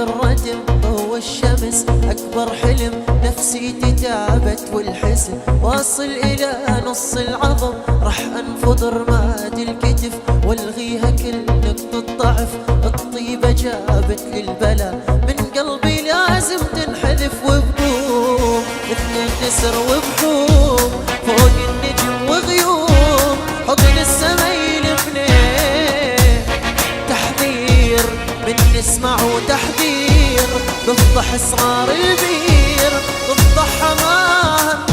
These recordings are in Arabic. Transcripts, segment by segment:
الردم ضوى الشمس أكبر حلم، نفسيتي تعبت والحزن واصل إلى نص العظم. راح أنفض رماد الكتف والغيها كل نقطة ضعف. الطيبة جابت للبلا من قلبي لازم تنحذف وبقوم مثل النسر وبحوم فوق النجم وغيوم حضن السما يلفني. تحذير من نسمع وتحذير بفضح اسرار البير بفضحها ما همي.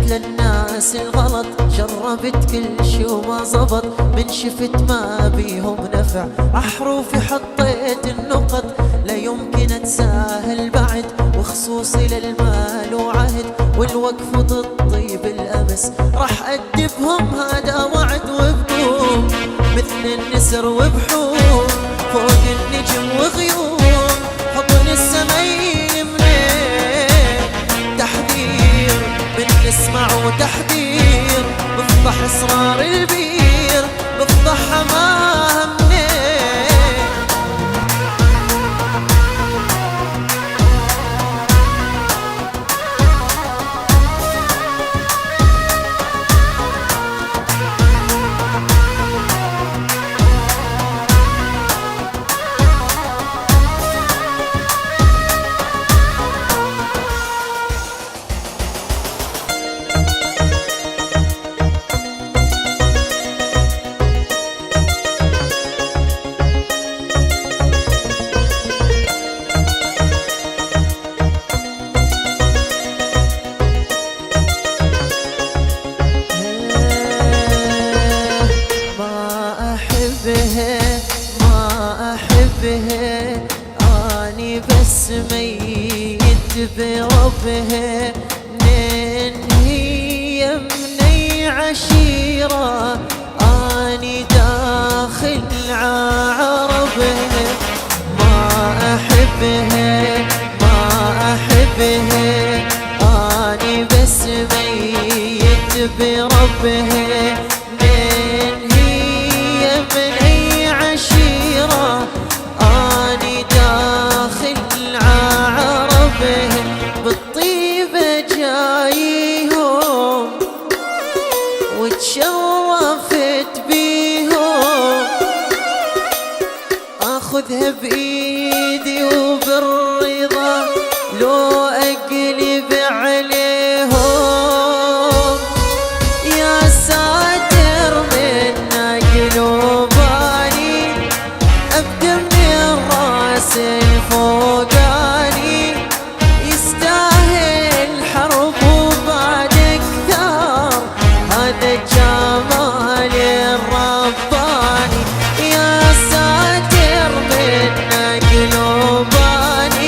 للناس الغلط جربت كل شي وما زبط، من شفت ما بيهم نفع أحرفي حطيت النقط. لا يمكن اتساهل بعد وخصوصي للمال وعهد والوقف ضد طيب الأمس. راح أدبهم هذا وعد وبقوم مثل النسر وبحوم فوق النجم وغيوم حضن السما يمني. تحذير من نسمع وتحذير بفضح اسرار البير بفضحها ما همي. ما أحبها أني بس ميت بربها. من هي مني عشيرة أني داخل عربها. ما أحبها أني بس ميت بربها. من هي مني عشيرة أني داخل عربها. بالطيبة جايهم وتشرفت بيهم أخذها بإيدي وبالرضا لو أقلب عليهم. يا ساتر من قلوباني أبدأ من الراس الفوقاني. يستاهل حرب وبعد أكثر هذا الجمال الرباني. يا ساتر من قلوباني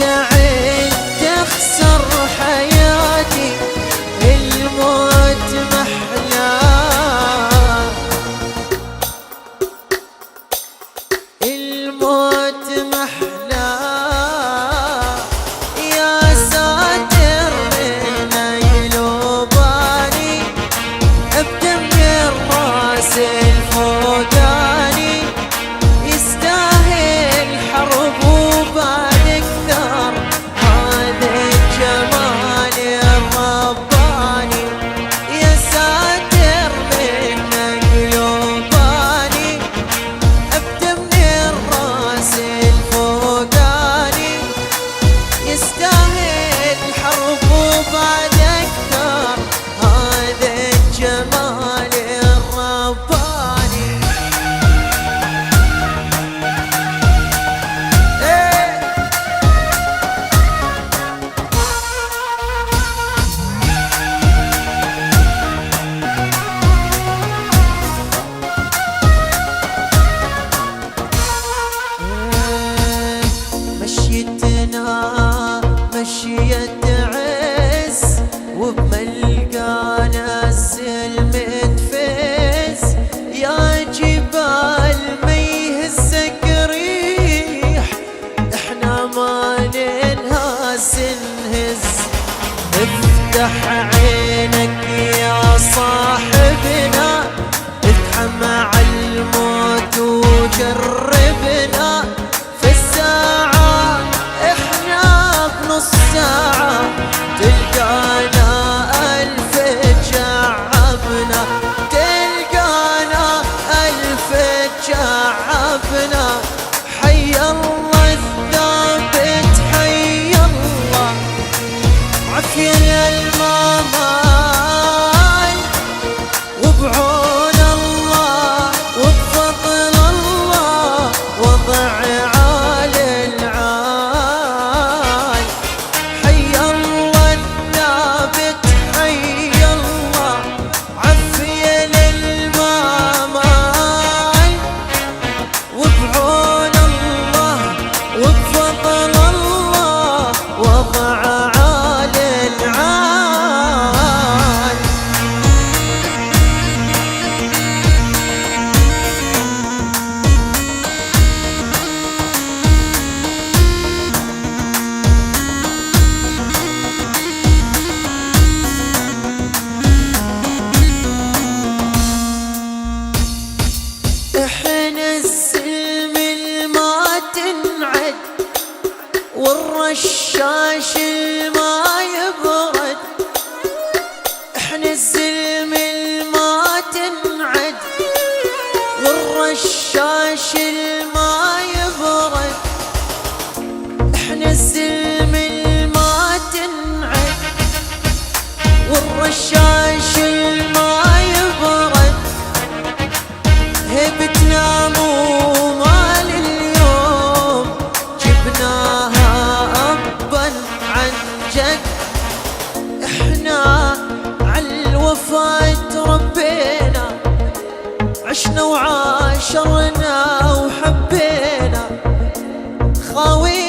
تعد تخسر حياتي، الموت محلاه، الموت محلاه. يا ساتر من يلوباني بدم الراس الفوقاني، يستاهل حرب وبعد اكثر، هذا الجمال الرباني. يا ساتر من يلوباني بدم الراس الفوقاني، يستاهل حرب وبعد اكثر، هذا الجمال الرباني. مشيتنا مشية عز، وبملقانا السلم تفز، يا جبال ما يهزك ريح، احنا ما ننهز نهز. افتح عينك يا صاحبنا، اتحمى عالموت وجربنا، في الساعة احنا بنص ساعة تلقانا ألف تشعبنا، تلقانا ألف تشعبنا. حي الله الثابت، حي الله عافية المامان، وبعون الله وبفضل الله وضع عالي العال. حي الله الثابت، حي الله عافية للمامان، وبعون الله وبفضل الله وضع عالي العال. احنا السلم الما تنعد، والرشاش الما يبرد. احنا السلم الما تنعد، والرشاش الما يبرد. احنا السلم الما تنعد، والرشاش الما يبرد. هبتنا مو مال اليوم، جبناها أبا عن جد. احنا عالوفا تربينا، عشنا وعاشرنا وحبينا، خاوي